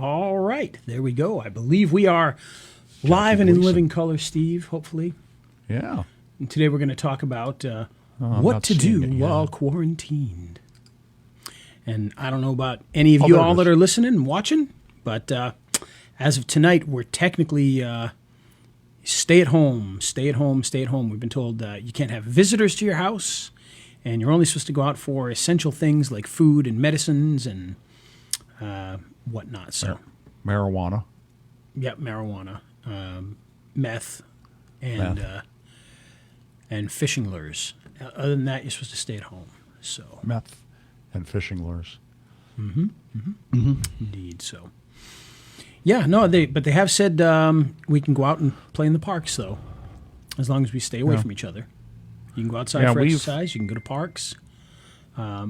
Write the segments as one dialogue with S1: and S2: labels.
S1: All right, there we go. I believe we are live and in living color, Steve, hopefully.
S2: Yeah.
S1: And today we're going to talk about what to do while quarantined. And I don't know about any of you all that are listening and watching, but as of tonight, we're technically stay at home, stay at home, stay at home. We've been told you can't have visitors to your house, and you're only supposed to go out for essential things like food and medicines and whatnot. So
S2: marijuana.
S1: Yep, marijuana, meth, and fishing lures. Other than that, you're supposed to stay at home. So
S2: meth and fishing lures.
S1: Indeed. So yeah, no, but they have said we can go out and play in the parks though, as long as we stay away from each other. You can go outside for exercise. You can go to parks.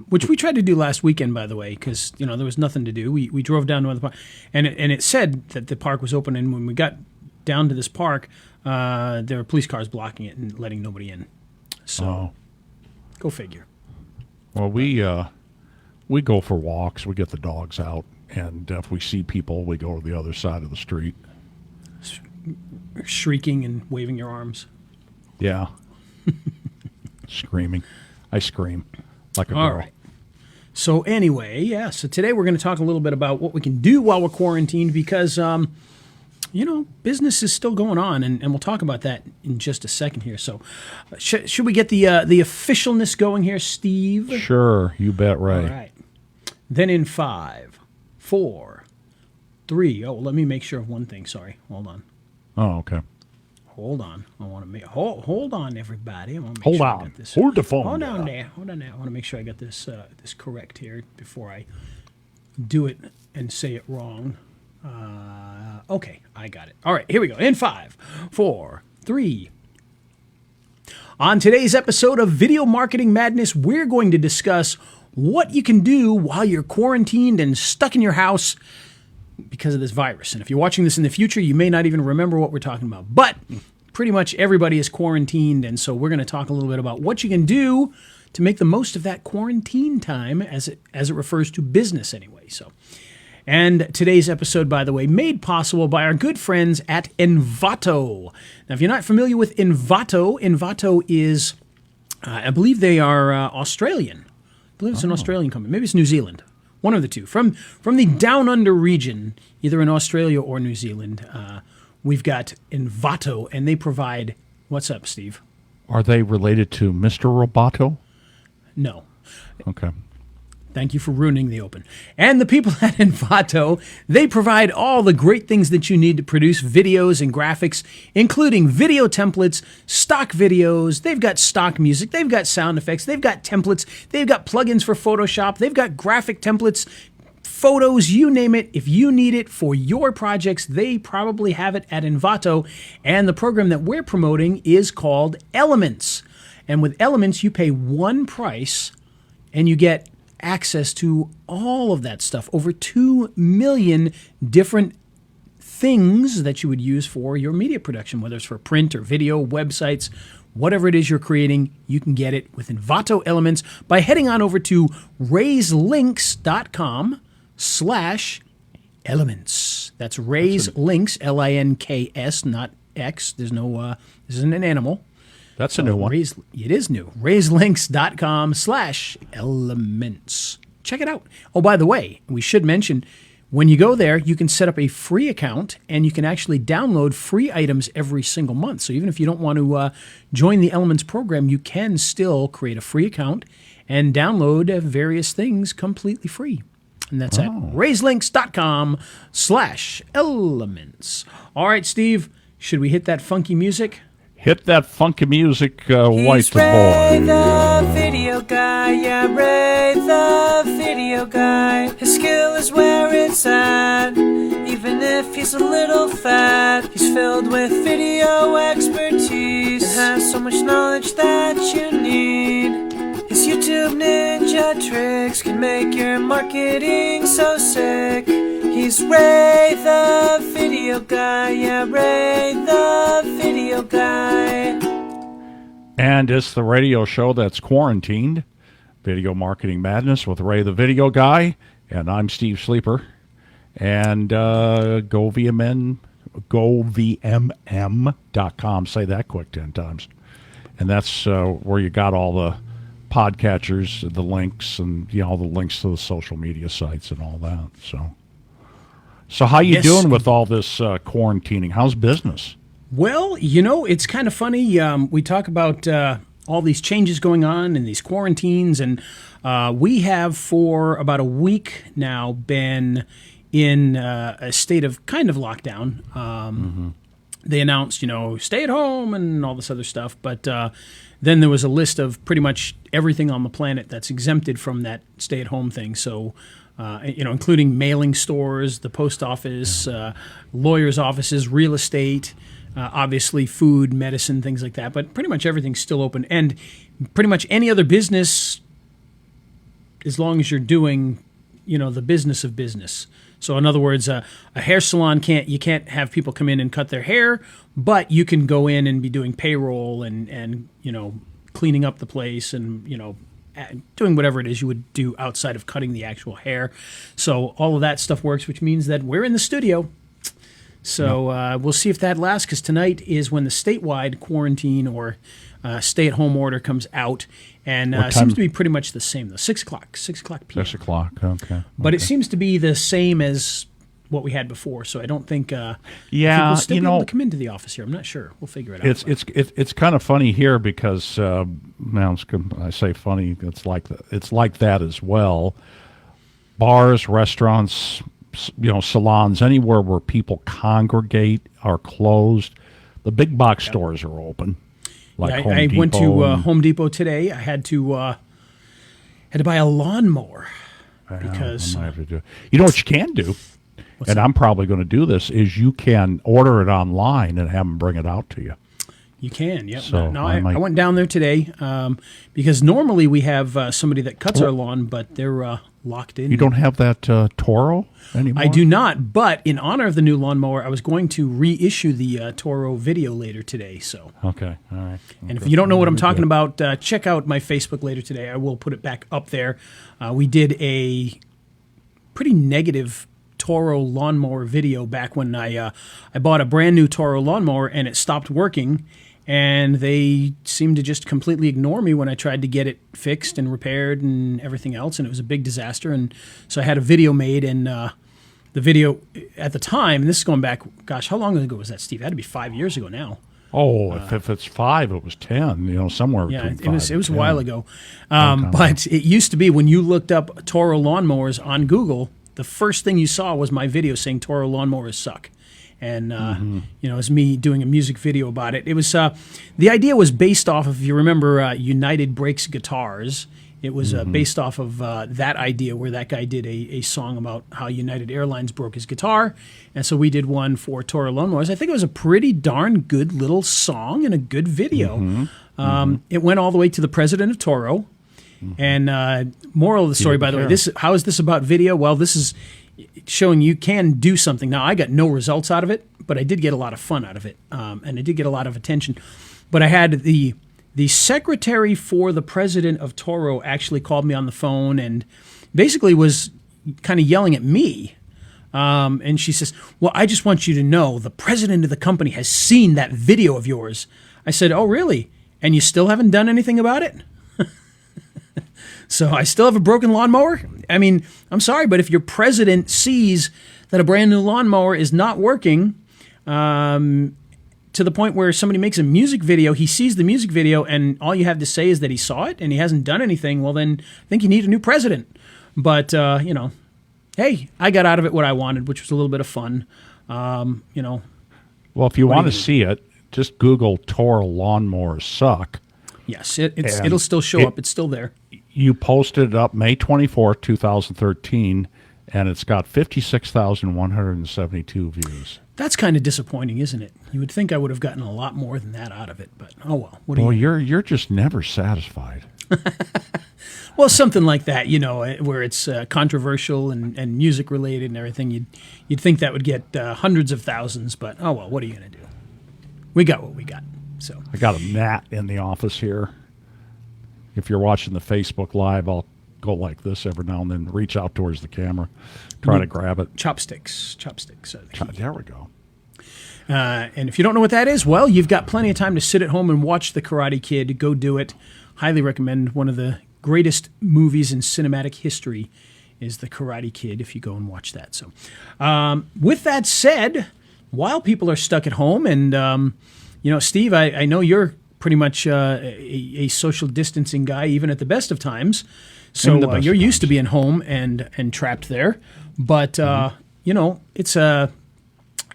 S1: Which we tried to do last weekend, by the way, because there was nothing to do. We drove down to the park, and it said that the park was open. And when we got down to this park, there were police cars blocking it and letting nobody in. So, go figure.
S2: Well, we go for walks. We get the dogs out, and if we see people, we go to the other side of the street,
S1: shrieking and waving your arms.
S2: Yeah, screaming. I scream. Like a girl.
S1: All right. So anyway, so today we're going to talk a little bit about what we can do while we're quarantined because, business is still going on, and we'll talk about that in just a second here. So should we get the officialness going here, Steve?
S2: Sure, you bet, Ray.
S1: All right. Then in 5, 4, 3. Oh, let me make sure of one thing. Sorry. Hold on.
S2: Oh, okay.
S1: Hold on. I want to make hold on, everybody. I want to make
S2: hold
S1: sure
S2: on.
S1: I got this.
S2: Hold the phone.
S1: Hold on there. Hold on there. I want to make sure I got this this correct here before I do it and say it wrong. Okay, I got it. All right, here we go. In 5, 4, 3. On today's episode of Video Marketing Madness, we're going to discuss what you can do while you're quarantined and stuck in your house because of this virus. And if you're watching this in the future, you may not even remember what we're talking about. But pretty much everybody is quarantined, and so we're going to talk a little bit about what you can do to make the most of that quarantine time as it refers to business anyway. So, and today's episode, by the way, made possible by our good friends at Envato. Now, if you're not familiar with Envato, Envato is, I believe they are Australian. I believe it's an Australian company. Maybe it's New Zealand. One of the two. From the Down Under region, either in Australia or New Zealand, we've got Envato, and they provide... What's up, Steve?
S2: Are they related to Mr. Roboto?
S1: No.
S2: Okay.
S1: Thank you for ruining the open. And the people at Envato, they provide all the great things that you need to produce videos and graphics, including video templates, stock videos. They've got stock music. They've got sound effects. They've got templates. They've got plugins for Photoshop. They've got graphic templates, photos, you name it. If you need it for your projects, they probably have it at Envato. And the program that we're promoting is called Elements. And with Elements, you pay one price and you get access to all of that stuff. Over 2 million different things that you would use for your media production, whether it's for print or video, websites, whatever it is you're creating, you can get it with Envato Elements by heading on over to raiselinks.com/elements. That's raiselinks, Links, not X. There's no, this isn't an animal.
S2: That's a new one.
S1: It is new. raiselinks.com/elements. Check it out. Oh, by the way, we should mention, when you go there, you can set up a free account, and you can actually download free items every single month. So even if you don't want to join the Elements program, you can still create a free account and download various things completely free. And that's at raiselinks.com/elements. All right, Steve, should we hit that funky music?
S2: Hit that funky music, white
S3: He's
S2: boy.
S3: Ray the video guy, yeah, Ray the video guy. His skill is where it's at, even if he's a little fat. He's filled with video expertise and has so much knowledge that you need. His YouTube ninja tricks can make your marketing so sick. He's Ray the video guy, yeah, Ray the video guy.
S2: And it's the radio show that's quarantined, Video Marketing Madness with Ray the Video Guy, and I'm Steve Sleeper. and govmm.com. Say that quick 10 times. And that's where you got all the podcatchers, the links, and all the links to the social media sites and all that. So how you doing with all this quarantining? How's business?
S1: Well, it's kind of funny. We talk about all these changes going on and these quarantines, and we have for about a week now been in a state of kind of lockdown. They announced, stay at home and all this other stuff, but then there was a list of pretty much everything on the planet that's exempted from that stay at home thing. So, including mailing stores, the post office, lawyers' offices, real estate, obviously food, medicine, things like that. But pretty much everything's still open. And pretty much any other business, as long as you're doing, the business of business. So in other words, a hair salon you can't have people come in and cut their hair, but you can go in and be doing payroll and cleaning up the place and, doing whatever it is you would do outside of cutting the actual hair. So all of that stuff works, which means that we're in the studio. So we'll see if that lasts, because tonight is when the statewide quarantine or stay-at-home order comes out, and it seems to be pretty much the same, though. 6 o'clock p.m.
S2: 6 o'clock, okay.
S1: But it seems to be the same as what we had before, so I don't think people still be able to come into the office here. I'm not sure. We'll figure it out.
S2: It's kind of funny here because, I say funny, it's like that as well. Bars, restaurants, salons, anywhere where people congregate are closed. The big box stores are open. Like
S1: I went to Home Depot today. I had to buy a lawnmower because
S2: I might have to do. You know what you can do, and I'm probably going to do this, is you can order it online and have them bring it out to you.
S1: You can, yep.
S2: So
S1: I went down there today because normally we have somebody that cuts our lawn, but they're locked in.
S2: You don't have that Toro anymore?
S1: I do not, but in honor of the new lawnmower, I was going to reissue the Toro video later today. So
S2: okay, all right.
S1: And if you don't know what I'm talking about, check out my Facebook later today. I will put it back up there. We did a pretty negative Toro lawnmower video back when I bought a brand new Toro lawnmower and it stopped working. And they seemed to just completely ignore me when I tried to get it fixed and repaired and everything else. And it was a big disaster. And so I had a video made. And the video at the time, and this is going back, gosh, how long ago was that, Steve? It had to be 5 years ago now.
S2: Oh, if it's 5, it was 10, somewhere between 5
S1: it was a while ago. But it used to be when you looked up Toro lawnmowers on Google, the first thing you saw was my video saying Toro lawnmowers suck. And, it was me doing a music video about it. It was, the idea was based off of, if you remember, United Breaks Guitars. It was based off of that idea where that guy did a song about how United Airlines broke his guitar. And so we did one for Toro lawnmowers. I think it was a pretty darn good little song and a good video. It went all the way to the president of Toro. And moral of the story, by the way, how is this about video? Well, this is showing you can do something. Now, I got no results out of it, but I did get a lot of fun out of it, and I did get a lot of attention. But I had the secretary for the president of Toro actually called me on the phone and basically was kind of yelling at me. And she says, well, I just want you to know the president of the company has seen that video of yours. I said, oh, really? And you still haven't done anything about it? So I still have a broken lawnmower? I mean, I'm sorry, but if your president sees that a brand new lawnmower is not working to the point where somebody makes a music video, he sees the music video, and all you have to say is that he saw it and he hasn't done anything, well, then I think you need a new president. But, hey, I got out of it what I wanted, which was a little bit of fun. Well,
S2: if you want to see it, just Google Toro lawnmowers suck.
S1: Yes, it'll still show up. It's still there.
S2: You posted it up May 24th, 2013, and it's got 56,172 views.
S1: That's kind of disappointing, isn't it? You would think I would have gotten a lot more than that out of it, but oh well.
S2: You're just never satisfied.
S1: Well, something like that, where it's controversial and music related and everything. You'd think that would get hundreds of thousands, but oh well. What are you going to do? We got what we got. So
S2: I got a gnat in the office here. If you're watching the Facebook Live, I'll go like this every now and then, reach out towards the camera. Try to grab it.
S1: Chopsticks.
S2: There we go.
S1: And if you don't know what that is, well, you've got plenty of time to sit at home and watch The Karate Kid. Go do it. Highly recommend. One of the greatest movies in cinematic history is The Karate Kid, if you go and watch that. So with that said, while people are stuck at home, and, Steve, I know you're pretty much a social distancing guy, even at the best of times. So you're used to being home and trapped there. But, it's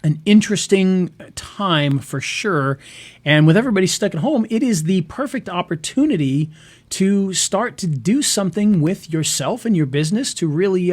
S1: an interesting time for sure. And with everybody stuck at home, it is the perfect opportunity to start to do something with yourself and your business to really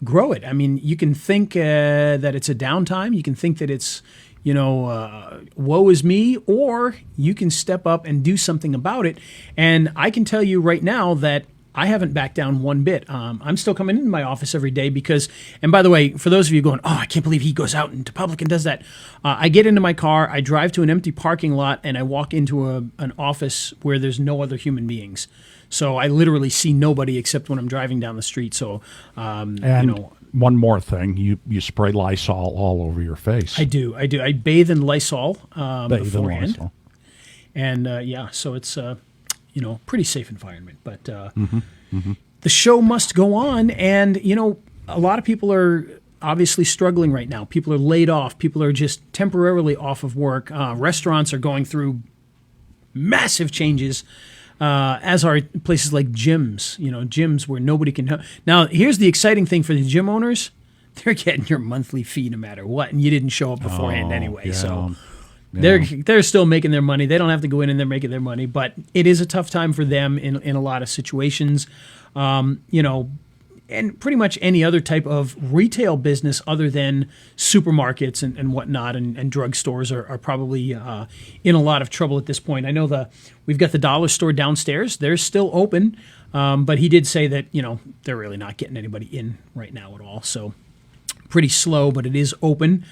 S1: grow it. I mean, you can think that it's a downtime. You can think that it's, woe is me, or you can step up and do something about it. And I can tell you right now that I haven't backed down one bit. I'm still coming into my office every day because, and by the way, for those of you going, I can't believe he goes out into public and does that. I get into my car, I drive to an empty parking lot, and I walk into an office where there's no other human beings. So I literally see nobody except when I'm driving down the street. So,
S2: one more thing, you spray Lysol all over your face.
S1: I do. I bathe in Lysol beforehand. And so it's pretty safe environment. But the show must go on, and a lot of people are obviously struggling right now. People are laid off. People are just temporarily off of work. Restaurants are going through massive changes. As are places like gyms, gyms where nobody can. Now, here's the exciting thing for the gym owners. They're getting your monthly fee no matter what, and you didn't show up beforehand anyway. Yeah. So they're still making their money. They don't have to go in and they're making their money, but it is a tough time for them in a lot of situations. And pretty much any other type of retail business other than supermarkets and whatnot and drugstores are probably in a lot of trouble at this point. I know we've got the dollar store downstairs. They're still open, but he did say that, they're really not getting anybody in right now at all. So pretty slow, but it is open.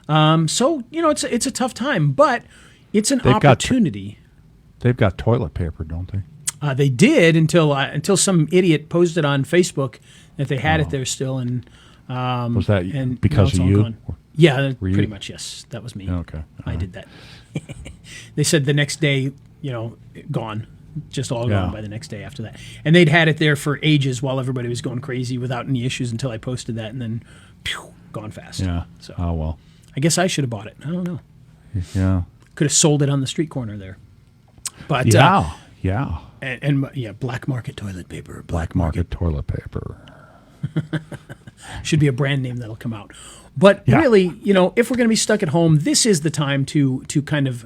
S1: It's a tough time, but it's an opportunity.
S2: They've got toilet paper, don't they?
S1: They did until some idiot posted on Facebook that they had it there still, and
S2: was that because of you?
S1: Gone. Yeah, pretty much. Yes, that was me.
S2: Okay,
S1: I did that. They said the next day, gone, just all gone by the next day after that, and they'd had it there for ages while everybody was going crazy without any issues until I posted that, and then gone fast.
S2: Yeah.
S1: So
S2: well,
S1: I guess I should have bought it. I don't know.
S2: Yeah.
S1: Could have sold it on the street corner there, but
S2: yeah.
S1: And black market toilet paper.
S2: Black market toilet paper.
S1: Should be a brand name that'll come out. But really, if we're going to be stuck at home, this is the time to kind of,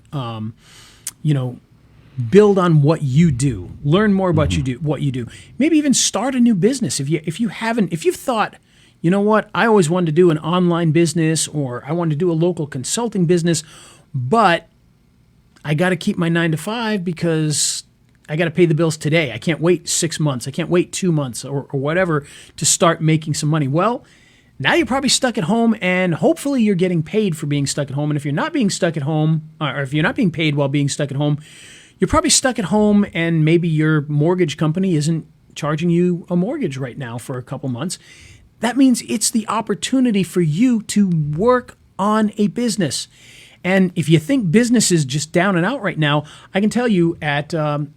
S1: build on what you do, learn more about what you do. Maybe even start a new business. If you've thought, I always wanted to do an online business, or I wanted to do a local consulting business, but I got to keep my 9 to 5 because I got to pay the bills today. I can't wait 6 months. I can't wait 2 months or whatever to start making some money. Well, now you're probably stuck at home, and hopefully you're getting paid for being stuck at home. And if you're not being stuck at home, or if you're not being paid while being stuck at home, you're probably stuck at home, and maybe your mortgage company isn't charging you a mortgage right now for a couple months. That means it's the opportunity for you to work on a business. And if you think business is just down and out right now, I can tell you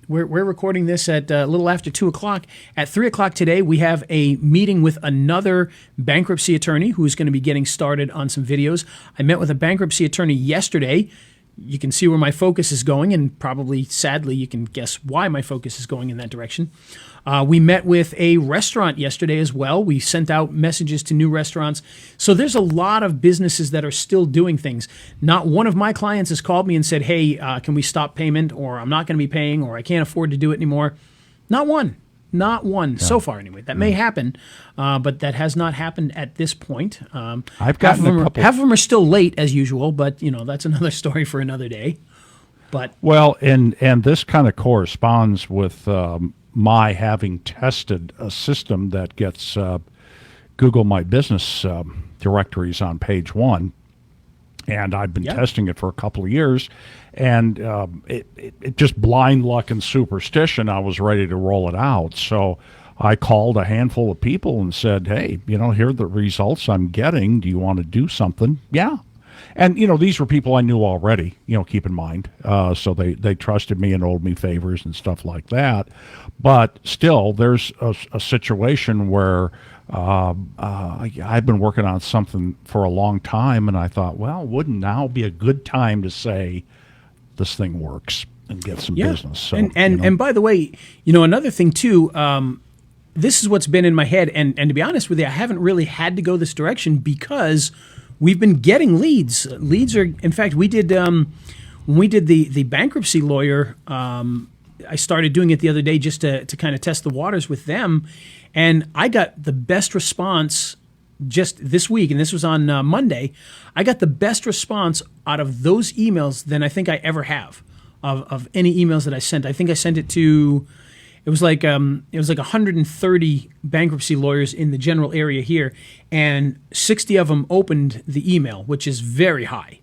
S1: we're recording this at a little after 2 o'clock. At 3 o'clock today, we have a meeting with another bankruptcy attorney who's going to be getting started on some videos. I met with a bankruptcy attorney yesterday. You can see where my focus is going, and probably, sadly, you can guess why my focus is going in that direction. We met with a restaurant yesterday as well. We sent out messages to new restaurants. So there's a lot of businesses that are still doing things. Not one of my clients has called me and said, hey, can we stop payment, or I'm not going to be paying, or I can't afford to do it anymore. Not one. So far anyway. That may happen, but that has not happened at this point.
S2: I've gotten a couple.
S1: Half of them are still late as usual, but that's another story for another day. But
S2: and this kind of corresponds with my having tested a system that gets Google My Business directories on page 1. And I've been testing it for a couple of years, and it just blind luck and superstition, I was ready to roll it out. So I called a handful of people and said, hey, here are the results I'm getting. Do you want to do something? Yeah. And, these were people I knew already, keep in mind. So they trusted me and owed me favors and stuff like that. But still, there's a situation where I've been working on something for a long time, and I thought, well, wouldn't now be a good time to say this thing works and get some business? So,
S1: and by the way, another thing too, this is what's been in my head, and to be honest with you, I haven't really had to go this direction because we've been getting leads. Leads are, in fact, we did when we did the bankruptcy lawyer. I started doing it the other day just to kind of test the waters with them, and I got the best response just this week, and this was on Monday. I got the best response out of those emails than I think I ever have of any emails that I sent. I think I sent it to. It was like 130 bankruptcy lawyers in the general area here, and 60 of them opened the email, which is very high.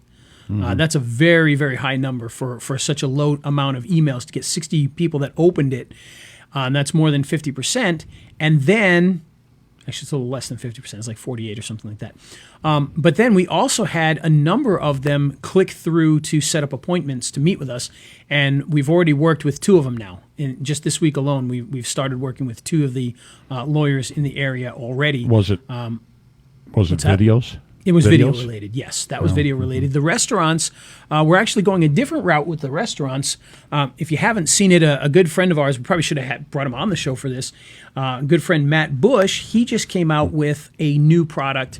S1: That's a very, very high number for such a low amount of emails to get 60 people that opened it. And that's more than 50%. And then, actually, it's a little less than 50%. It's like 48 or something like that. But then we also had a number of them click through to set up appointments to meet with us. And we've already worked with 2 of them now. In just this week alone, we've started working with 2 of the lawyers in the area already.
S2: Was it videos?
S1: It was video related. Yes, that was video related. The restaurants, we're actually going a different route with the restaurants. If you haven't seen it, a good friend of ours, we probably should have brought him on the show for this. Good friend Matt Bush, he just came out with a new product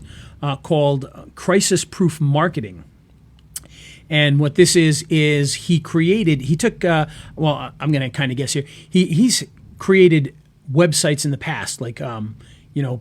S1: called Crisis Proof Marketing. And what this is he took, well, I'm going to kind of guess here. He's created websites in the past, like,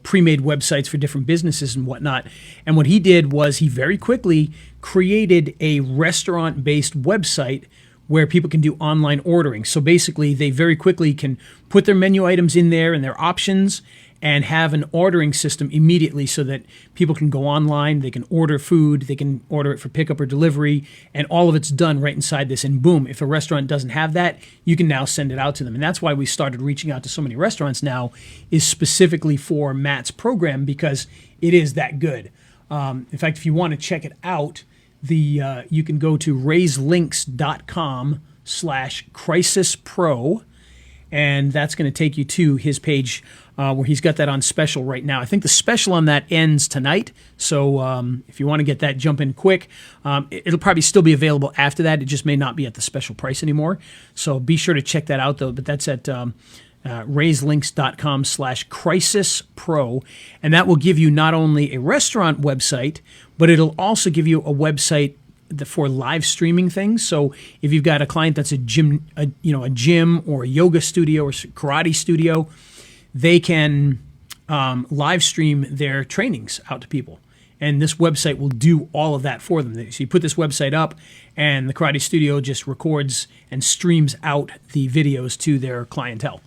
S1: pre-made websites for different businesses and whatnot. And what he did was he very quickly created a restaurant-based website where people can do online ordering. So basically, they very quickly can put their menu items in there and their options and have an ordering system immediately so that people can go online, they can order food, they can order it for pickup or delivery, and all of it's done right inside this. And boom, if a restaurant doesn't have that, you can now send it out to them. And that's why we started reaching out to so many restaurants now, is specifically for Matt's program, because it is that good. In fact, if you want to check it out, you can go to raiselinks.com/crisispro, and that's going to take you to his page where he's got that on special right now. I think the special on that ends tonight, so if you want to get that, jump in quick. It'll probably still be available after that. It just may not be at the special price anymore, so be sure to check that out, though. But that's at raiselinks.com/crisispro, and that will give you not only a restaurant website, but it'll also give you a website for live streaming things. So if you've got a client that's a gym or a yoga studio or karate studio, they can live stream their trainings out to people. And this website will do all of that for them. So you put this website up, and the karate studio just records and streams out the videos to their clientele.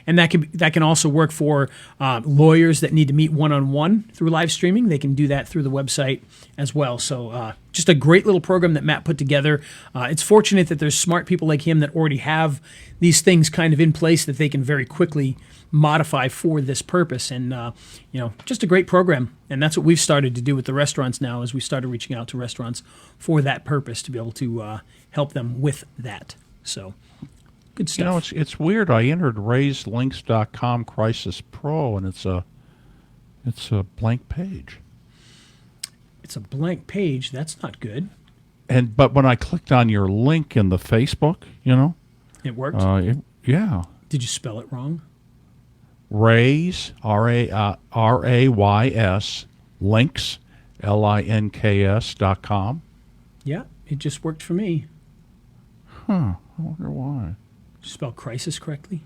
S1: And that can also work for lawyers that need to meet one-on-one through live streaming. They can do that through the website as well. So just a great little program that Matt put together. It's fortunate that there's smart people like him that already have these things kind of in place that they can very quickly modify for this purpose. And, just a great program. And that's what we've started to do with the restaurants now, is we started reaching out to restaurants for that purpose, to be able to help them with that. So good stuff.
S2: It's weird. I entered raiselinks.com Crisis Pro, and it's a blank page.
S1: It's a blank page. That's not good.
S2: But when I clicked on your link in the Facebook,
S1: it worked.
S2: Yeah.
S1: Did you spell it wrong?
S2: Raise, RAYS, links, LINKS.com.
S1: Yeah, it just worked for me.
S2: I wonder why.
S1: Did you spell crisis correctly?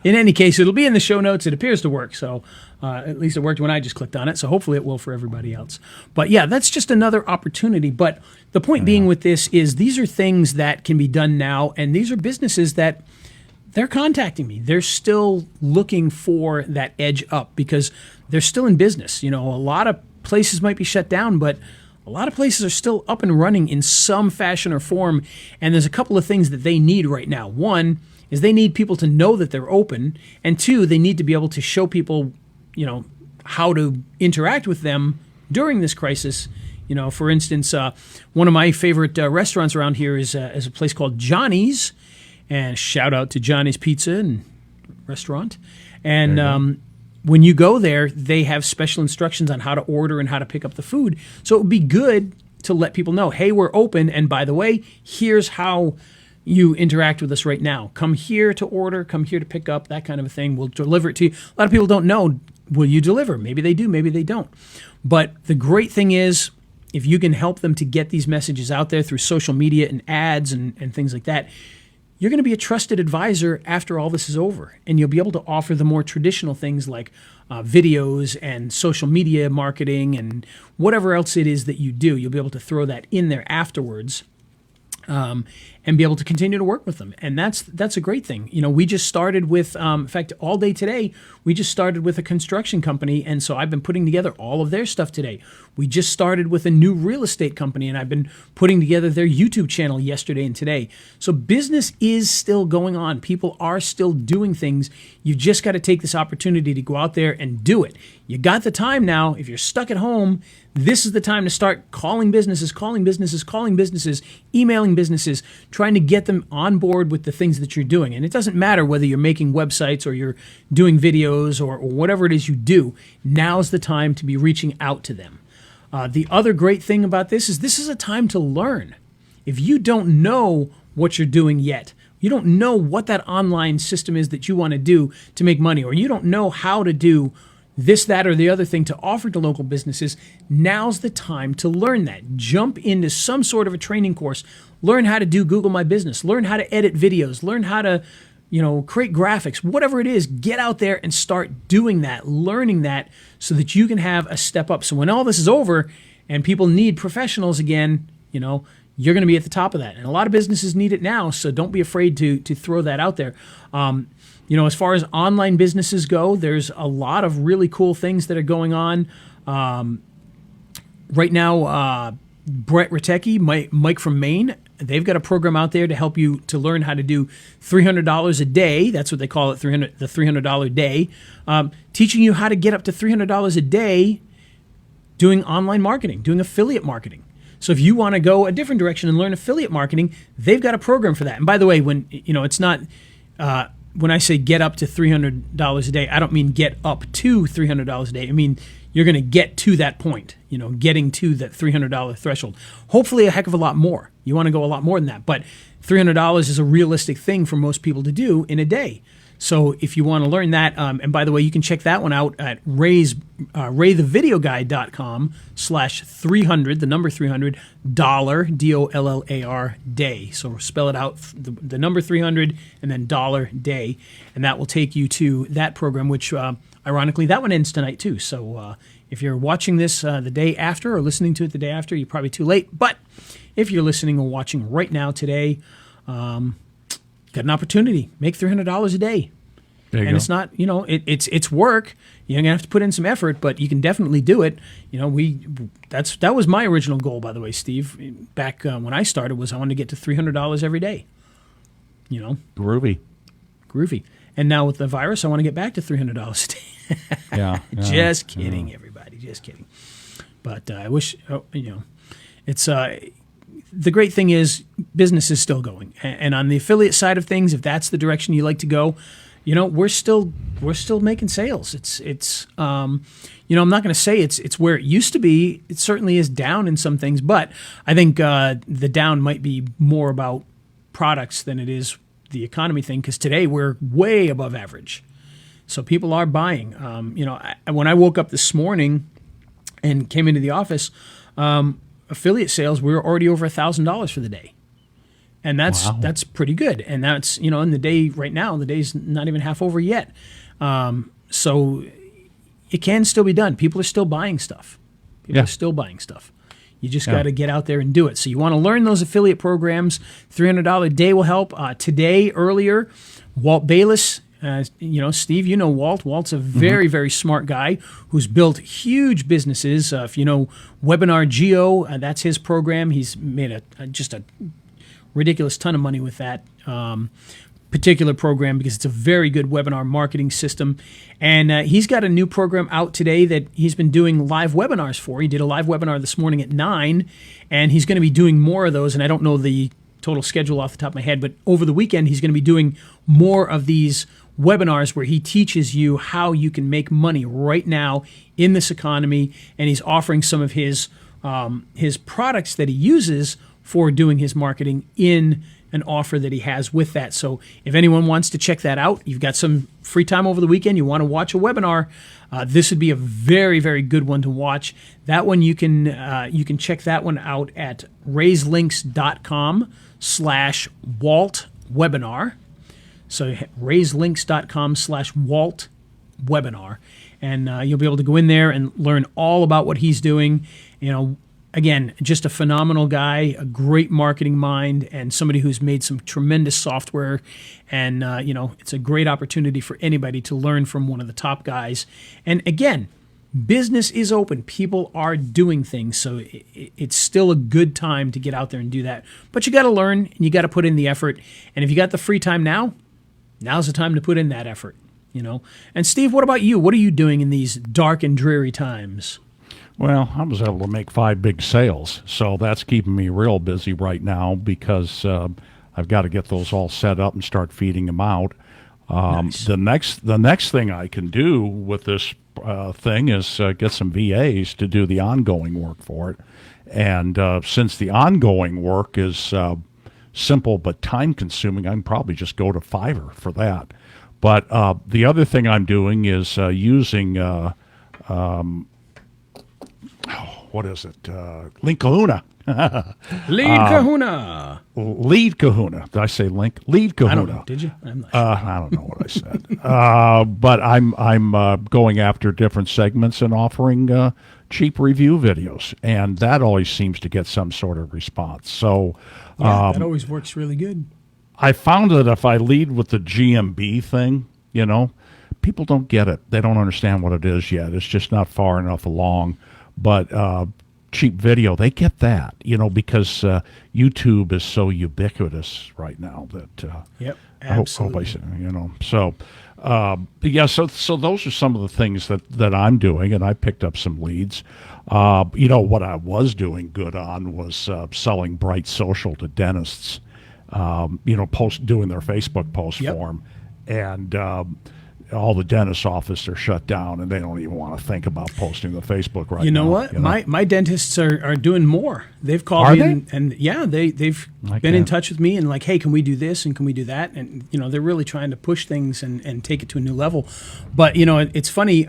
S1: In any case, it'll be in the show notes. It appears to work, so at least it worked when I just clicked on it, so hopefully it will for everybody else. But yeah, that's just another opportunity. But the point being with this is these are things that can be done now, and these are businesses that they're contacting me. They're still looking for that edge up because they're still in business. A lot of places might be shut down, but a lot of places are still up and running in some fashion or form, and there's a couple of things that they need right now. One is they need people to know that they're open, and two, they need to be able to show people, how to interact with them during this crisis. For instance, one of my favorite restaurants around here is a place called Johnny's, and shout out to Johnny's Pizza and Restaurant. And when you go there, they have special instructions on how to order and how to pick up the food. So it would be good to let people know, hey, we're open, and by the way, here's how you interact with us right now. Come here to order, come here to pick up, that kind of a thing. We'll deliver it to you. A lot of people don't know, will you deliver? Maybe they do, maybe they don't. But the great thing is, if you can help them to get these messages out there through social media and ads and things like that, you're going to be a trusted advisor after all this is over. And you'll be able to offer the more traditional things like videos and social media marketing and whatever else it is that you do. You'll be able to throw that in there afterwards. And be able to continue to work with them. And that's a great thing. We just started with, in fact, all day today, we just started with a construction company. And so I've been putting together all of their stuff today. We just started with a new real estate company, and I've been putting together their YouTube channel yesterday and today. So business is still going on. People are still doing things. You've just got to take this opportunity to go out there and do it. You got the time now. If you're stuck at home, this is the time to start calling businesses, emailing businesses, trying to get them on board with the things that you're doing. And it doesn't matter whether you're making websites or you're doing videos or whatever it is you do. Now's the time to be reaching out to them. The other great thing about this is a time to learn. If you don't know what you're doing yet, you don't know what that online system is that you want to do to make money, or you don't know how to do this, that, or the other thing to offer to local businesses, now's the time to learn that. Jump into some sort of a training course. Learn how to do Google My Business. Learn how to edit videos. Learn how to, create graphics. Whatever it is, get out there and start doing that, learning that, so that you can have a step up. So when all this is over and people need professionals again, you're going to be at the top of that. And a lot of businesses need it now, so don't be afraid to throw that out there. As far as online businesses go, there's a lot of really cool things that are going on. Right now, Brett Ritecki, Mike from Maine, they've got a program out there to help you to learn how to do $300 a day. That's what they call it, the $300 day. Teaching you how to get up to $300 a day doing online marketing, doing affiliate marketing. So if you want to go a different direction and learn affiliate marketing, they've got a program for that. And by the way, when it's not... when I say get up to $300 a day, I don't mean get up to $300 a day. I mean, you're going to get to that point, getting to that $300 threshold. Hopefully a heck of a lot more. You want to go a lot more than that. But $300 is a realistic thing for most people to do in a day. So if you want to learn that, and by the way, you can check that one out at raythevideoguy.com/300, the number $300, DOLLAR day. So spell it out, the number 300 and then $day. And that will take you to that program, which ironically, that one ends tonight too. So if you're watching this the day after or listening to it the day after, you're probably too late. But if you're listening or watching right now today, got an opportunity. Make $300 a day. And it's not, it's work. You're gonna have to put in some effort, but you can definitely do it. That was my original goal, by the way, Steve. Back when I started, was I wanted to get to $300 every day.
S2: Groovy.
S1: And now with the virus, I want to get back to $300 a day.
S2: Yeah.
S1: Just kidding, everybody. Just kidding. But I wish, it's. The great thing is business is still going, and on the affiliate side of things, if that's the direction you like to go, we're still making sales. It's I'm not going to say it's where it used to be. It certainly is down in some things, but I think the down might be more about products than it is the economy thing. Because today we're way above average, so people are buying. When I woke up this morning and came into the office. Affiliate sales, we were already over $1,000 for the day. And that's pretty good. And that's, in the day right now, the day's not even half over yet. So it can still be done. People are still buying stuff. People are still buying stuff. You just got to get out there and do it. So you want to learn those affiliate programs. $300 a day will help. Today, earlier, Walt Bayless, Steve, Walt. Walt's a very, very smart guy who's built huge businesses. If you know Webinar Geo, that's his program. He's made just a ridiculous ton of money with that. particular program because it's a very good webinar marketing system. And he's got a new program out today that he's been doing live webinars for. He did a live webinar this morning at 9, and he's going to be doing more of those. And I don't know the total schedule off the top of my head, but over the weekend, he's going to be doing more of these webinars where he teaches you how you can make money right now in this economy. And he's offering some of his products that he uses for doing his marketing in an offer that he has with that. So if anyone wants to check that out, you've got some free time over the weekend, you want to watch a webinar, this would be a very, very good one to watch. That one you can check that one out at raiselinks.com/Walt webinar. So raiselinks.com/Walt webinar. And you'll be able to go in there and learn all about what he's doing. You know, again, just a phenomenal guy, a great marketing mind, and somebody who's made some tremendous software. And, it's a great opportunity for anybody to learn from one of the top guys. And again, business is open. People are doing things. So it's still a good time to get out there and do that. But you got to learn and you got to put in the effort. And if you got the free time now's the time to put in that effort, And Steve, what about you? What are you doing in these dark and dreary times?
S2: Well, I was able to make 5 big sales, so that's keeping me real busy right now because I've got to get those all set up and start feeding them out.
S1: Nice.
S2: The next thing I can do with this thing is get some VAs to do the ongoing work for it. And since the ongoing work is simple but time-consuming, I can probably just go to Fiverr for that. But the other thing I'm doing is using what is it? Link Kahuna. Lead Kahuna. Did I say Link? Lead Kahuna.
S1: I don't know. Did you? I'm not sure.
S2: I don't know what I said. But I'm going after different segments and offering cheap review videos, and that always seems to get some sort of response. So
S1: that always works really good.
S2: I found that if I lead with the GMB thing, people don't get it. They don't understand what it is yet. It's just not far enough along. But cheap video, they get that, because YouTube is so ubiquitous right now that
S1: yep, absolutely.
S2: So those are some of the things that I'm doing, and I picked up some leads. What I was doing good on was selling Bright Social to dentists. Doing their Facebook post
S1: yep.
S2: for them, and all the dentist offices are shut down, and they don't even want to think about posting to Facebook right now.
S1: You know what? My dentists are doing more. They've called me, and yeah, they've been in touch with me and like, hey, can we do this and can we do that? And they're really trying to push things and take it to a new level. But it's funny.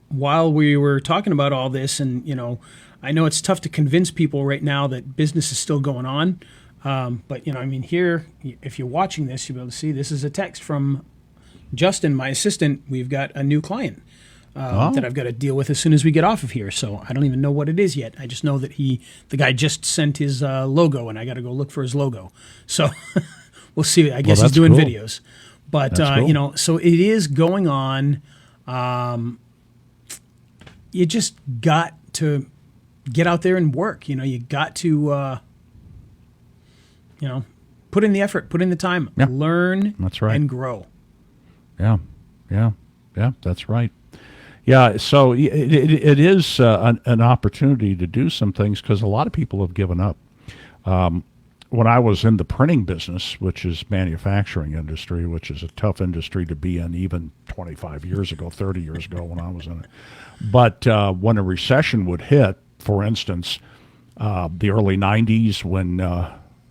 S1: While we were talking about all this, and I know it's tough to convince people right now that business is still going on. But here, if you're watching this, you'll be able to see this is a text from Justin, my assistant. We've got a new client that I've got to deal with as soon as we get off of here. So I don't even know what it is yet. I just know that the guy just sent his logo, and I got to go look for his logo. So we'll see. I guess he's doing
S2: cool.
S1: videos. But,
S2: cool.
S1: So it is going on. You just got to get out there and work. You got to, put in the effort, put in the time, learn
S2: That's right.
S1: and grow.
S2: Yeah, that's right. Yeah, so it is an opportunity to do some things because a lot of people have given up. When I was in the printing business, which is manufacturing industry, which is a tough industry to be in even 25 years ago, 30 years ago when I was in it. But when a recession would hit, for instance, the early 90s when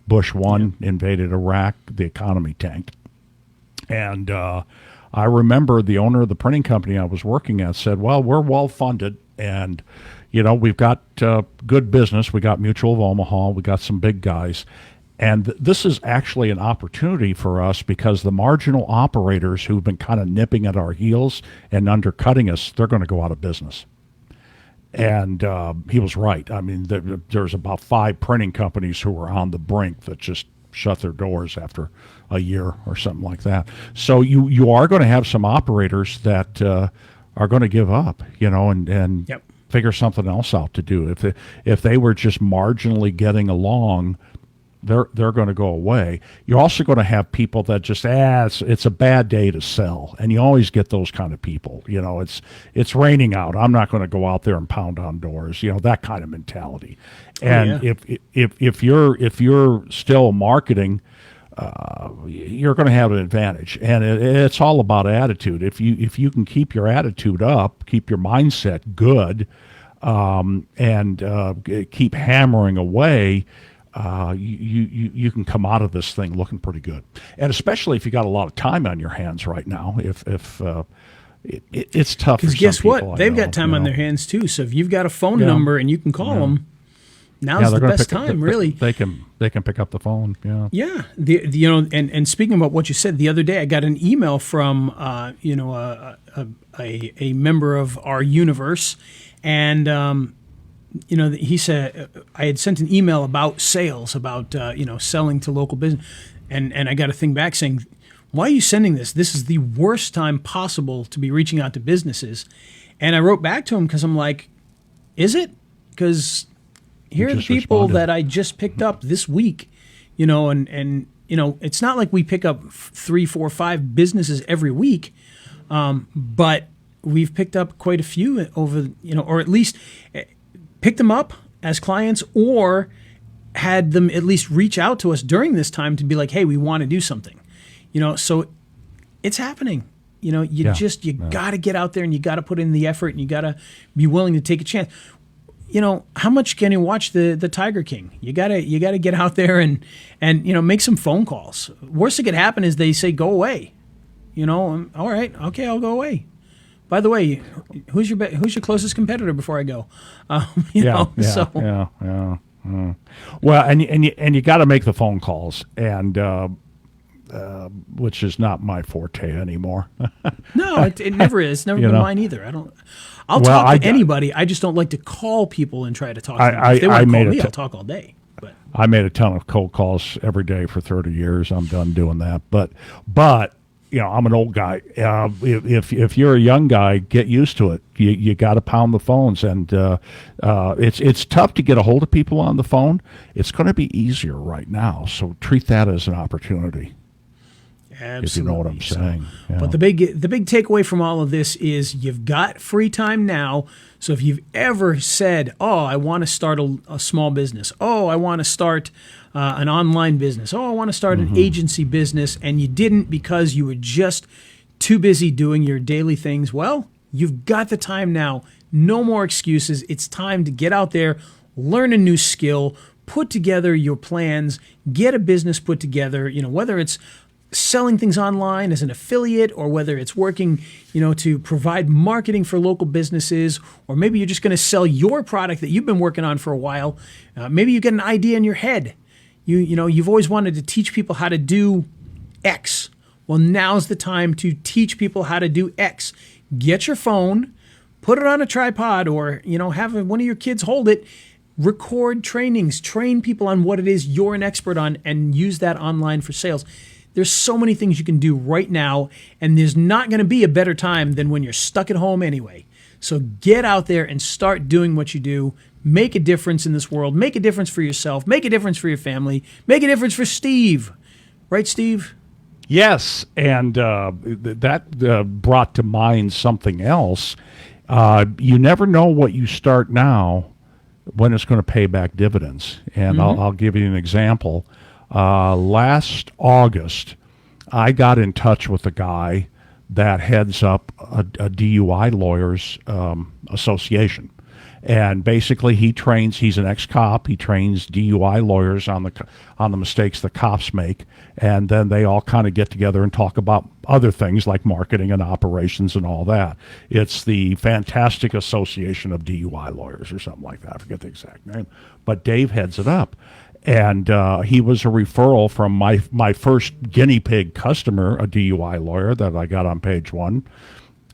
S2: Bush 1 invaded Iraq, the economy tanked. And I remember the owner of the printing company I was working at said, well, we're well funded and, we've got good business. We got Mutual of Omaha. We got some big guys. And this is actually an opportunity for us because the marginal operators who've been kind of nipping at our heels and undercutting us, they're going to go out of business. And he was right. I mean, there's about 5 printing companies who were on the brink that just shut their doors after a year or something like that. So you are going to have some operators that are going to give up, and
S1: yep.
S2: figure something else out to do. If they were just marginally getting along, they're going to go away. You're also going to have people that just it's a bad day to sell, and you always get those kind of people. It's raining out. I'm not going to go out there and pound on doors. That kind of mentality. And if you're still marketing, you're going to have an advantage, and it's all about attitude. If you can keep your attitude up, keep your mindset good, and keep hammering away, you can come out of this thing looking pretty good. And especially if you got a lot of time on your hands right now. If it's tough.
S1: Because guess what? They've got time on their hands too. So if you've got a phone number and you can call them, now's the best time, really.
S2: They can pick up the phone. Yeah.
S1: Yeah. And speaking about what you said the other day, I got an email from a member of our universe, and he said I had sent an email about sales, about selling to local business, and I got a thing back saying, "Why are you sending this? This is the worst time possible to be reaching out to businesses." And I wrote back to him because I'm like, "Is it? Because here are the people that I just picked up this week, and it's not like we pick up 3, 4, 5 businesses every week, but we've picked up quite a few over, or at least picked them up as clients, or had them at least reach out to us during this time to be like, hey, we want to do something, so it's happening. You got to get out there and you got to put in the effort and you got to be willing to take a chance. How much can you watch the Tiger King? You gotta get out there and make some phone calls. Worst that could happen is they say go away. All right, okay, I'll go away. By the way, who's your closest competitor before I go?
S2: Well, and you got to make the phone calls, and which is not my forte anymore.
S1: No, it never is. It's never been mine either. I'll talk to anybody. I just don't like to call people and try to talk to them. If they want to call me, I'll talk all day. But
S2: I made a ton of cold calls every day for 30 years. I'm done doing that. But I'm an old guy. If you're a young guy, get used to it. You got to pound the phones, and it's tough to get a hold of people on the phone. It's going to be easier right now, so treat that as an opportunity.
S1: Absolutely.
S2: If you know what I'm saying. Yeah.
S1: But the big takeaway from all of this is you've got free time now. So if you've ever said, oh, I want to start a small business. Oh, I want to start an online business. Oh, I want to start an agency business. And you didn't because you were just too busy doing your daily things. Well, you've got the time now. No more excuses. It's time to get out there, learn a new skill, put together your plans, get a business put together, whether it's selling things online as an affiliate, or whether it's working, to provide marketing for local businesses, or maybe you're just going to sell your product that you've been working on for a while. Maybe you get an idea in your head. You've always wanted to teach people how to do X. Well, now's the time to teach people how to do X. Get your phone, put it on a tripod, or have one of your kids hold it. Record trainings, train people on what it is you're an expert on, and use that online for sales. There's so many things you can do right now, and there's not going to be a better time than when you're stuck at home anyway. So get out there and start doing what you do. Make a difference in this world. Make a difference for yourself. Make a difference for your family. Make a difference for Steve. Right, Steve?
S2: Yes, and that brought to mind something else. You never know what you start now when it's going to pay back dividends. And I'll give you an example. Last August, I got in touch with a guy that heads up a DUI lawyers association. And basically, he's an ex-cop. He trains DUI lawyers on the mistakes the cops make, and then they all kind of get together and talk about other things like marketing and operations and all that. It's the Fantastic Association of DUI Lawyers or something like that. I forget the exact name, but Dave heads it up, and he was a referral from my first guinea pig customer, a DUI lawyer that I got on page 1.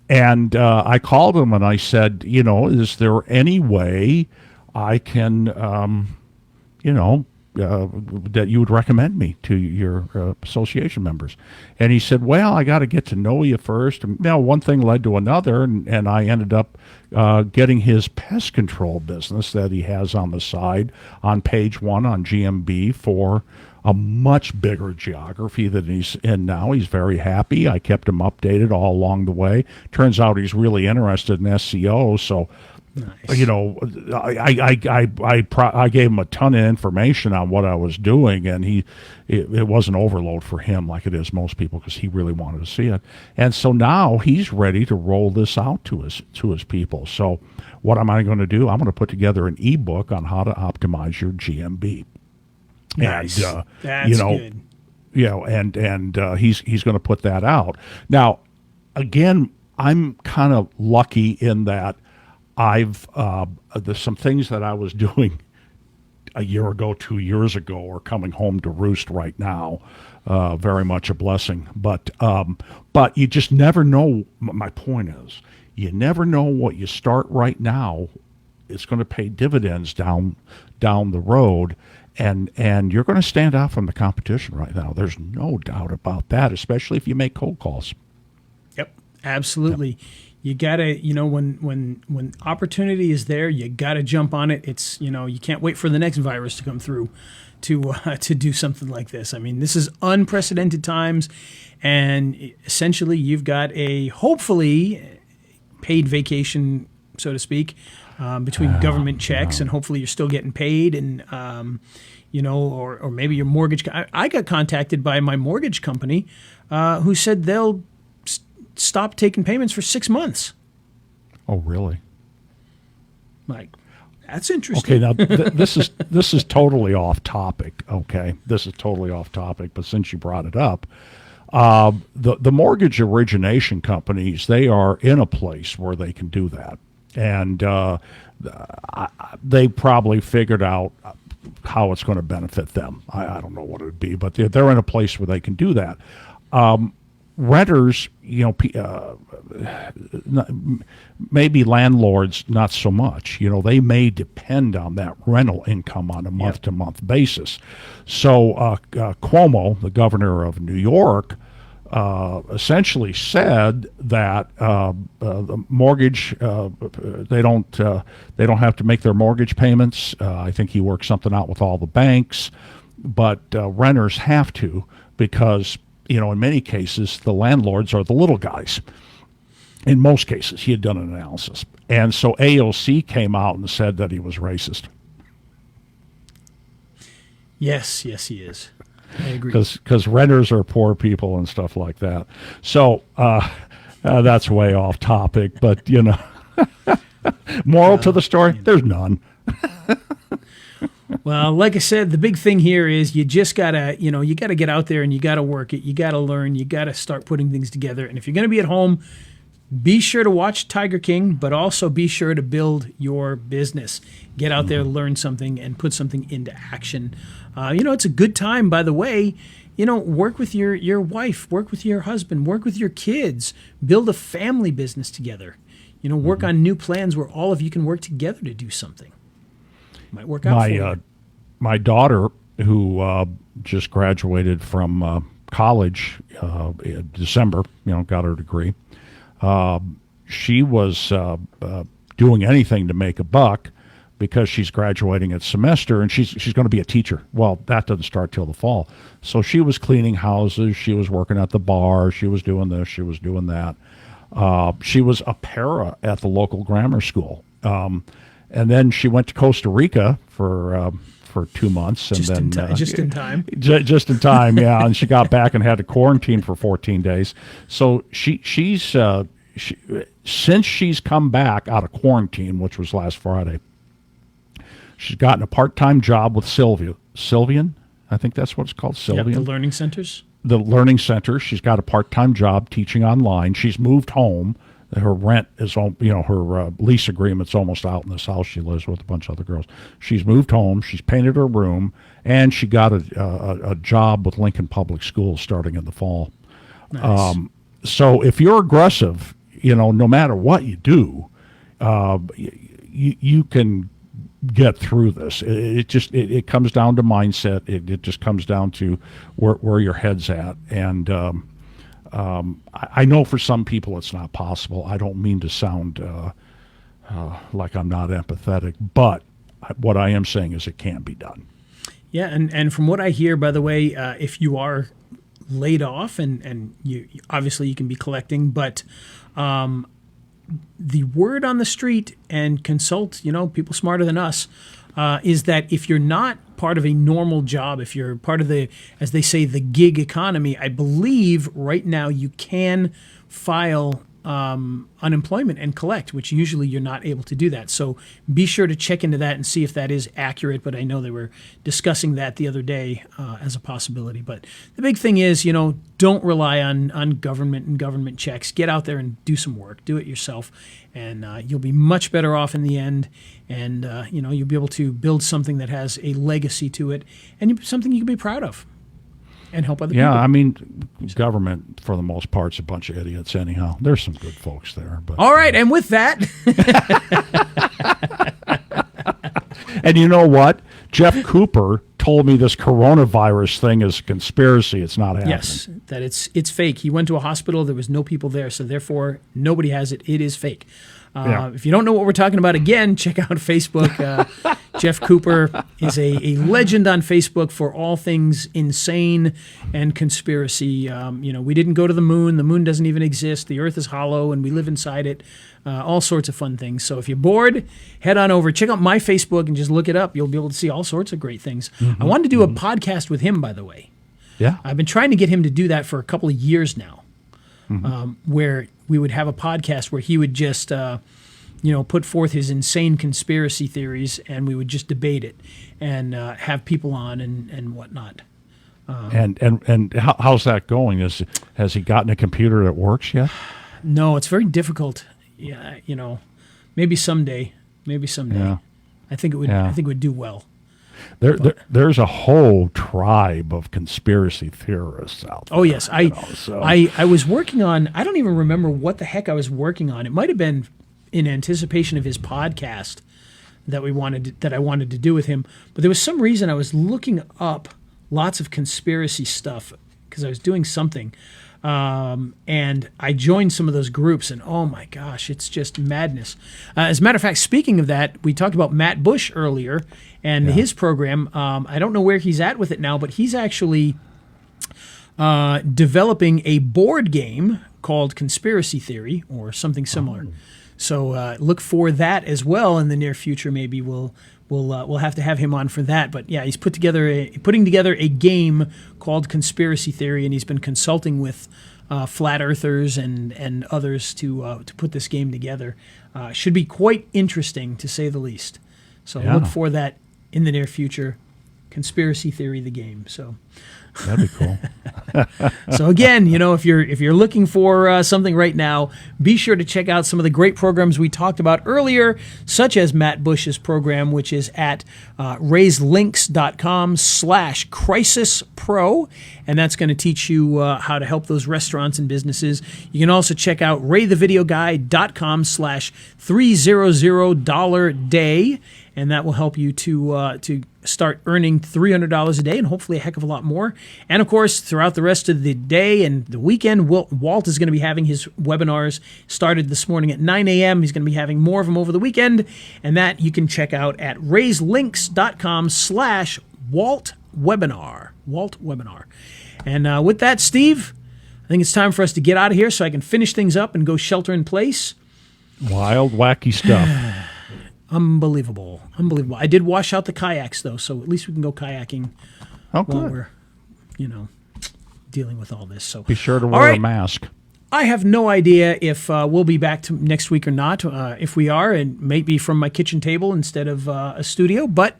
S2: And I called him and I said, is there any way I can, that you would recommend me to your association members? And he said, well, I got to get to know you first. And one thing led to another, and I ended up getting his pest control business that he has on the side on page one on GMB for a much bigger geography than he's in now. He's very happy. I kept him updated all along the way. Turns out he's really interested in SEO. So,
S1: Nice.
S2: you know, I gave him a ton of information on what I was doing, and it wasn't overload for him like it is most people, because he really wanted to see it. And so now he's ready to roll this out to his people. So what am I going to do? I'm going to put together an ebook on how to optimize your GMB.
S1: Nice.
S2: And,
S1: That's
S2: you know,
S1: good.
S2: you know, and he's going to put that out. Now, again, I'm kind of lucky in that there's some things that I was doing a year ago, 2 years ago, are coming home to roost right now. Very much a blessing. But you just never know. My point is, you never know what you start right now. It's going to pay dividends down the road. And you're going to stand out from the competition right now. There's no doubt about that, especially if you make cold calls.
S1: Yep, absolutely. You gotta, when opportunity is there, you gotta jump on it. It's, you can't wait for the next virus to come through to do something like this. I mean, this is unprecedented times, and essentially you've got a hopefully paid vacation, so to speak, between government checks, and hopefully you're still getting paid, and or maybe your mortgage. I got contacted by my mortgage company, who said they'll stop taking payments for 6 months.
S2: Oh, really?
S1: Like, that's interesting.
S2: Okay, now this is totally off topic. Okay, this is totally off topic, but since you brought it up, the mortgage origination companies, they are in a place where they can do that. And they probably figured out how it's going to benefit them. I don't know what it would be, but they're in a place where they can do that. Renters, maybe landlords, not so much. They may depend on that rental income on a month-to-month basis. So Cuomo, the governor of New York, essentially said that the mortgage they don't have to make their mortgage payments. I think he worked something out with all the banks, but renters have to, because in many cases the landlords are the little guys. In most cases, he had done an analysis, and so AOC came out and said that he was racist.
S1: Yes, he is. I agree.
S2: Because renters are poor people and stuff like that. So that's way off topic, but moral to the story, there's none.
S1: Well, like I said, the big thing here is you just gotta, you gotta get out there and you gotta work it. You gotta learn. You gotta start putting things together. And if you're gonna be at home, be sure to watch Tiger King, but also be sure to build your business. Get out there, learn something, and put something into action. It's a good time, by the way. Work with your wife, work with your husband, work with your kids, build a family business together. Work on new plans where all of you can work together to do something. Might work out for you.
S2: My daughter, who just graduated from college in December, got her degree. She was doing anything to make a buck, because she's graduating at semester, and she's going to be a teacher. Well, that doesn't start till the fall. So she was cleaning houses. She was working at the bar. She was doing this. She was doing that. She was a para at the local grammar school. And then she went to Costa Rica for 2 months, and
S1: just in time.
S2: Just in time, yeah. And she got back and had to quarantine for 14 days. So she's since she's come back out of quarantine, which was last Friday, she's gotten a part-time job with Sylvian. I think that's what it's called, Sylvian.
S1: Yep, the learning centers.
S2: The learning center. She's got a part-time job teaching online. She's moved home. Her rent is, her lease agreement's almost out in this house she lives with a bunch of other girls. She's moved home. She's painted her room, and she got a job with Lincoln Public Schools starting in the fall.
S1: Nice.
S2: So if you're aggressive, no matter what you do, you can get through this. It comes down to mindset. It just comes down to where your head's at. And I know for some people it's not possible. I don't mean to sound like I'm not empathetic, but what I am saying is it can be done.
S1: Yeah, and from what I hear, by the way, if you are laid off and you obviously you can be collecting, but the word on the street and consult, people smarter than us, is that if you're not part of a normal job, if you're part of the, as they say, the gig economy, I believe right now you can file unemployment and collect, which usually you're not able to do that. So be sure to check into that and see if that is accurate. But I know they were discussing that the other day as a possibility. But the big thing is, don't rely on government and government checks. Get out there and do some work. Do it yourself. And you'll be much better off in the end. And, you'll be able to build something that has a legacy to it and something you can be proud of. And help other people.
S2: Yeah, I mean, government, for the most part, is a bunch of idiots anyhow. There's some good folks there. But
S1: all right, and with that...
S2: And you know what? Jeff Cooper told me this coronavirus thing is a conspiracy. It's not happening.
S1: Yes, that it's fake. He went to a hospital. There was no people there, so therefore nobody has it. It is fake. If you don't know what we're talking about, again, check out Facebook. Jeff Cooper is a legend on Facebook for all things insane and conspiracy. We didn't go to the moon. The moon doesn't even exist. The earth is hollow, and we live inside it. All sorts of fun things. So if you're bored, head on over. Check out my Facebook and just look it up. You'll be able to see all sorts of great things. Mm-hmm. I wanted to do a podcast with him, by the way.
S2: Yeah.
S1: I've been trying to get him to do that for a couple of years now, where we would have a podcast where he would just, put forth his insane conspiracy theories, and we would just debate it and have people on and whatnot.
S2: And how's that going? Has he gotten a computer that works yet?
S1: No, it's very difficult. Yeah, maybe someday.
S2: Yeah.
S1: I think it would. I think it would do well.
S2: There's a whole tribe of conspiracy theorists out there.
S1: Oh yes, I was working on. I don't even remember what the heck I was working on. It might have been in anticipation of his podcast that I wanted to do with him. But there was some reason I was looking up lots of conspiracy stuff because I was doing something. And I joined some of those groups, and oh my gosh, it's just madness. As a matter of fact, speaking of that, we talked about Matt Bush earlier and his program. I don't know where he's at with it now, but he's actually developing a board game called Conspiracy Theory or something similar. So look for that as well in the near future. Maybe we'll have to have him on for that. But yeah, he's putting together a game called Conspiracy Theory, and he's been consulting with flat earthers and others to put this game together. Should be quite interesting, to say the least. So look for that in the near future. Conspiracy Theory, the game. So
S2: that'd be cool.
S1: So again, if you're looking for something right now, be sure to check out some of the great programs we talked about earlier, such as Matt Bush's program, which is at raiselinks.com/crisispro, and that's going to teach you how to help those restaurants and businesses. You can also check out raythevideoguy.com/$300 and that will help you to start earning $300 a day and hopefully a heck of a lot more. And of course, throughout the rest of the day and the weekend, Walt is going to be having his webinars started this morning at 9 a.m. He's going to be having more of them over the weekend, and that you can check out at raiselinks.com/WaltWebinar. Walt Webinar. And with that, Steve, I think it's time for us to get out of here so I can finish things up and go shelter in place.
S2: Wild, wacky stuff.
S1: Unbelievable. I did wash out the kayaks, though, so at least we can go kayaking while we're, dealing with all this. So
S2: be sure to wear a mask.
S1: I have no idea if we'll be back next week or not. If we are, and maybe from my kitchen table instead of a studio, but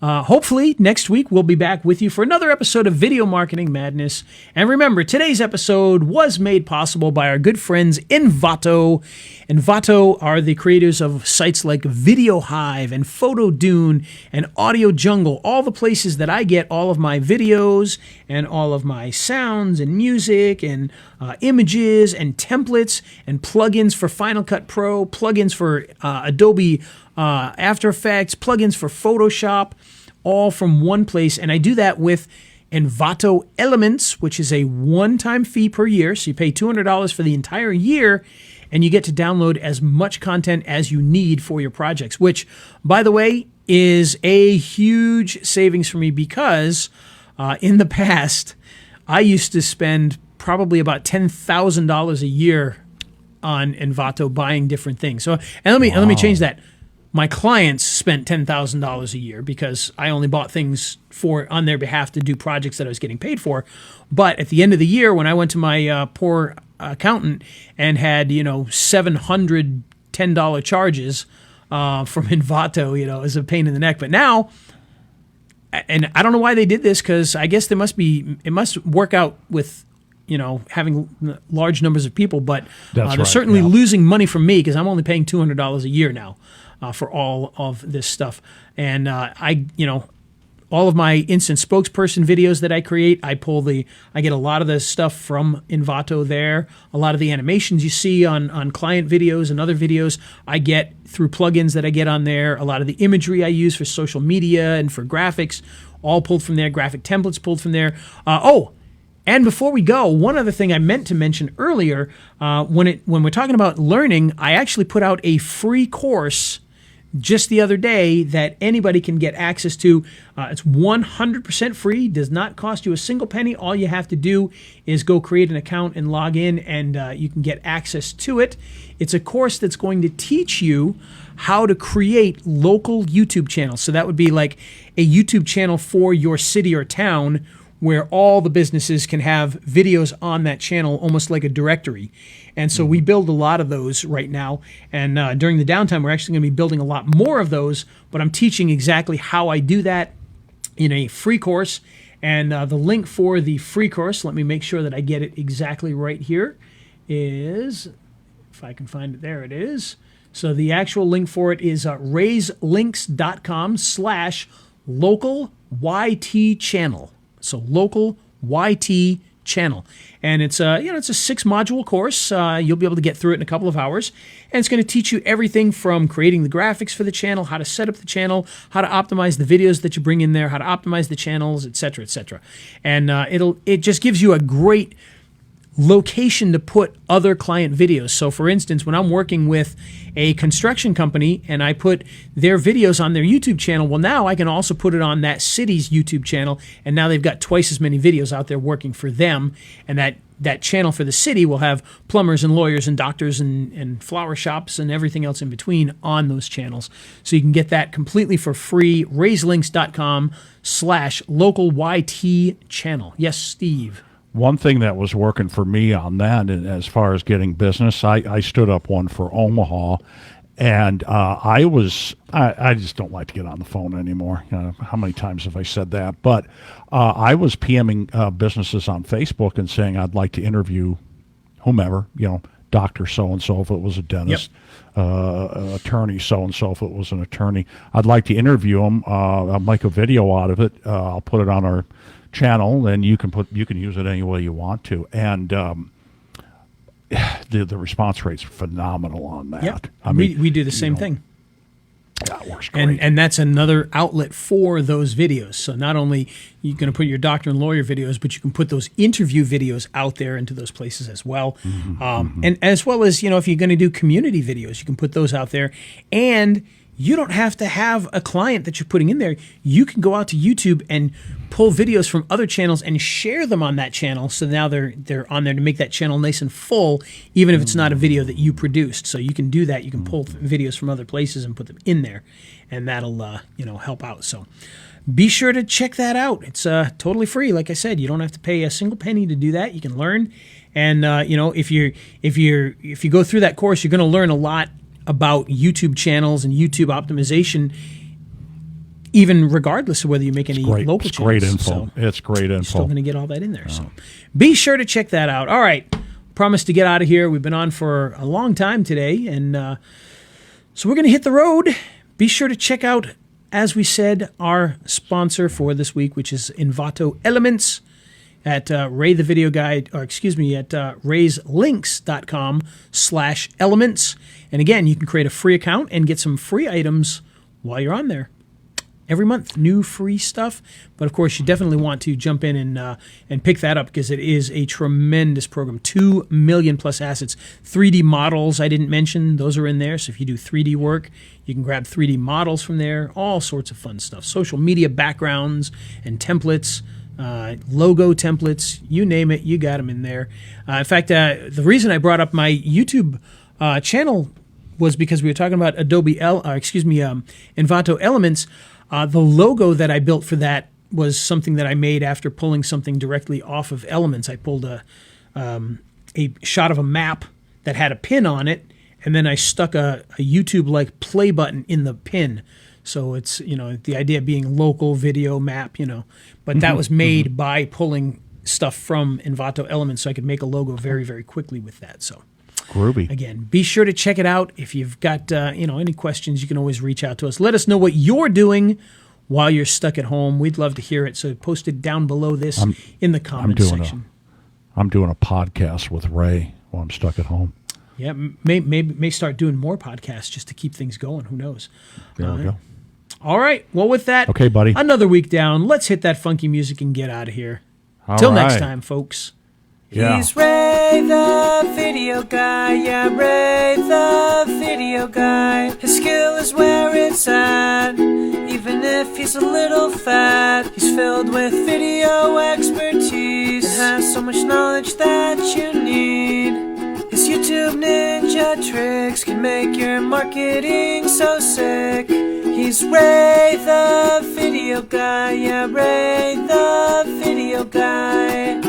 S1: hopefully next week we'll be back with you for another episode of Video Marketing Madness. And remember, today's episode was made possible by our good friends Envato. Envato are the creators of sites like Video Hive and Photo Dune and Audio Jungle, all the places that I get all of my videos and all of my sounds and music and images and templates and plugins for Final Cut Pro, plugins for Adobe After Effects, plugins for Photoshop, all from one place. And I do that with Envato Elements, which is a one-time fee per year. So you pay $200 for the entire year, and you get to download as much content as you need for your projects, which, by the way, is a huge savings for me because in the past, I used to spend probably about $10,000 a year on Envato buying different things. So, and let me change that. My clients spent $10,000 a year because I only bought things on their behalf to do projects that I was getting paid for. But at the end of the year, when I went to my poor accountant and had $710 charges from Envato, it was a pain in the neck. But now, and I don't know why they did this, because I guess it must work out with having large numbers of people, but they're certainly losing money from me because I'm only paying $200 a year now for all of this stuff. And all of my instant spokesperson videos that I create, I get a lot of the stuff from Envato there. A lot of the animations you see on client videos and other videos, I get through plugins that I get on there. A lot of the imagery I use for social media and for graphics, all pulled from there. Graphic templates pulled from there. And before we go, one other thing I meant to mention earlier, when we're talking about learning, I actually put out a free course just the other day that anybody can get access to. It's 100% free, does not cost you a single penny. All you have to do is go create an account and log in, and you can get access to it. It's a course that's going to teach you how to create local YouTube channels. So that would be like a YouTube channel for your city or town, where all the businesses can have videos on that channel, almost like a directory. And so we build a lot of those right now. And during the downtime, we're actually going to be building a lot more of those, but I'm teaching exactly how I do that in a free course. And the link for the free course, let me make sure that I get it exactly right here, is, if I can find it, there it is. So the actual link for it is raiselinks.com/local YT channel. So local YT channel. And it's a 6-module course. You'll be able to get through it in a couple of hours. And it's going to teach you everything from creating the graphics for the channel, how to set up the channel, how to optimize the videos that you bring in there, how to optimize the channels, etc., etc. And it just gives you a great location to put other client videos. So for instance, when I'm working with a construction company and I put their videos on their YouTube channel, well, now I can also put it on that city's YouTube channel, and now they've got twice as many videos out there working for them. And that channel for the city will have plumbers and lawyers and doctors and flower shops and everything else in between on those channels. So you can get that completely for free. raiselinks.com/local YT channel. Yes, Steve.
S2: One thing that was working for me on that, and as far as getting business, I stood up one for Omaha, and I just don't like to get on the phone anymore. How many times have I said that? But I was PMing businesses on Facebook and saying I'd like to interview whomever, Dr. So-and-so if it was a dentist, attorney so-and-so if it was an attorney. I'd like to interview them. I'll make a video out of it. I'll put it on our channel, and you can use it any way you want to, and the response rate's phenomenal on that.
S1: Yep. I mean, we do the same thing.
S2: That works great.
S1: And that's another outlet for those videos. So not only you're going to put your doctor and lawyer videos, but you can put those interview videos out there into those places as well. And as well as, if you're going to do community videos, you can put those out there. And you don't have to have a client that you're putting in there. You can go out to YouTube and pull videos from other channels and share them on that channel. So now they're on there to make that channel nice and full, even if it's not a video that you produced. So you can do that. You can pull videos from other places and put them in there, and that'll help out. So be sure to check that out. It's totally free. Like I said, you don't have to pay a single penny to do that. You can learn, and if you go through that course, you're going to learn a lot about YouTube channels and YouTube optimization, even regardless of whether you make any local channels.
S2: Great info. It's great info.
S1: You're still going to get all that in there. So be sure to check that out. All right. Promise to get out of here. We've been on for a long time today, and so we're going to hit the road. Be sure to check out, as we said, our sponsor for this week, which is Envato Elements. at Ray the Video Guy, or excuse me, at rayslinks.com/elements. And again, you can create a free account and get some free items while you're on there. Every month, new free stuff. But of course, you definitely want to jump in and pick that up because it is a tremendous program. 2 million plus assets. 3D models I didn't mention. Those are in there. So if you do 3D work, you can grab 3D models from there. All sorts of fun stuff. Social media backgrounds and templates. Logo templates. You name it, you got them in there. In fact, the reason I brought up my YouTube channel was because we were talking about Envato Elements. The logo that I built for that was something that I made after pulling something directly off of Elements. I pulled a shot of a map that had a pin on it, and then I stuck a YouTube-like play button in the pin. So it's, the idea being local video map, but that was made by pulling stuff from Envato Elements, so I could make a logo very, very quickly with that. So
S2: Groovy.
S1: again, be sure to check it out. If you've got any questions, you can always reach out to us. Let us know what you're doing while you're stuck at home. We'd love to hear it. So post it down below this in the comments section.
S2: I'm doing a podcast with Ray while I'm stuck at home.
S1: Yeah, may start doing more podcasts just to keep things going. Who knows?
S2: There we go.
S1: All right. Well, with that,
S2: Okay, buddy.
S1: Another week down. Let's hit that funky music and get out of here.
S2: All
S1: Till next
S2: right.
S1: time, folks.
S2: Yeah.
S3: He's Ray the Video Guy, yeah, Ray the Video Guy. His skill is where it's at, even if he's a little fat. He's filled with video expertise and has so much knowledge that you need. His YouTube ninja tricks can make your marketing so sick. He's Ray the Video Guy, yeah, Ray the Video Guy.